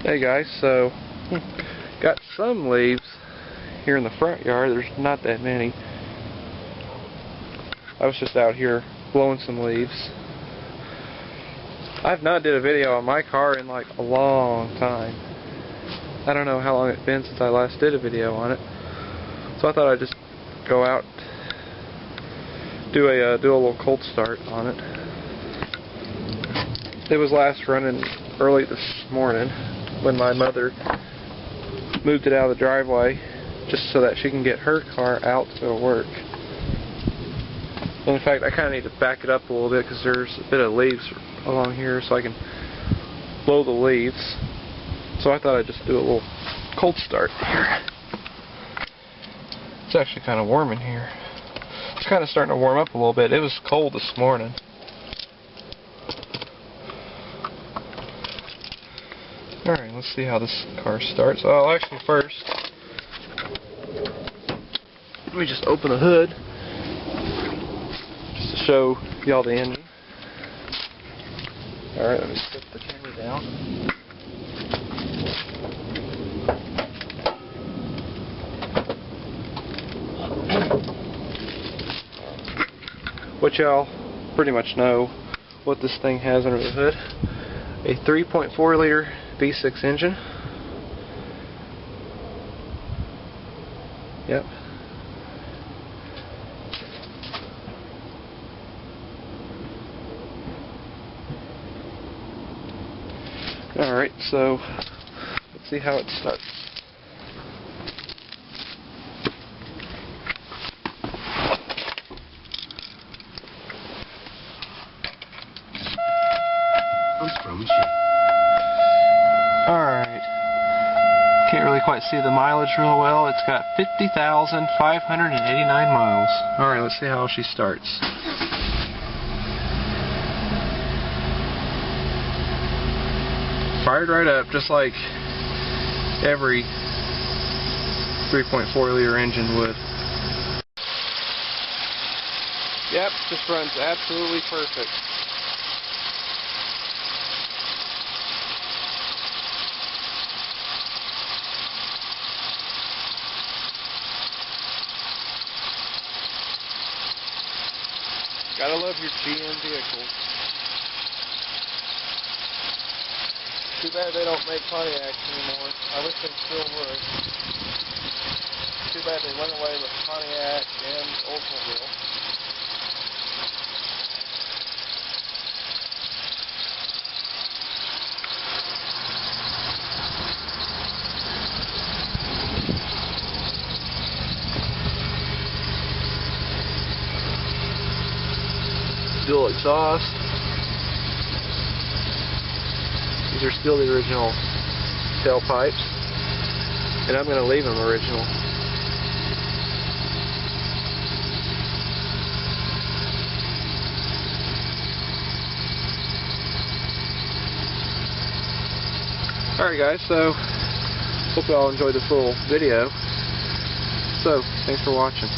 Hey guys, so got some leaves here in the front yard. There's not that many. I was just out here blowing some leaves. I've not did a video on my car in like a long time. I don't know how long it's been since I last did a video on it. So I thought I'd just go out, do a little cold start on it. It was last running early this morning when my mother moved it out of the driveway just so that she can get her car out to go to work. And in fact, I kind of need to back it up a little bit because there's a bit of leaves along here so I can blow the leaves. So I thought I'd just do a little cold start here. It's actually kind of warm in here. It's kind of starting to warm up a little bit. It was cold this morning. Alright, let's see how this car starts. Oh, actually first, let me just open the hood just to show y'all the engine. Alright, let me put the camera down. What y'all pretty much know what this thing has under the hood. A 3.4 liter V6 engine. Yep. Alright, so let's see how it starts. Alright. Can't really quite see the mileage real well. It's got 50,589 miles. Alright, let's see how she starts. Fired right up, just like every 3.4 liter engine would. Yep, just runs absolutely perfect. Gotta love your GM vehicles. Too bad they don't make Pontiacs anymore. I wish they still would. Too bad they went away with Pontiac and Oldsmobile. Dual exhaust. These are still the original tailpipes, and I'm going to leave them original. Alright guys, so hope you all enjoyed this little video. So, thanks for watching.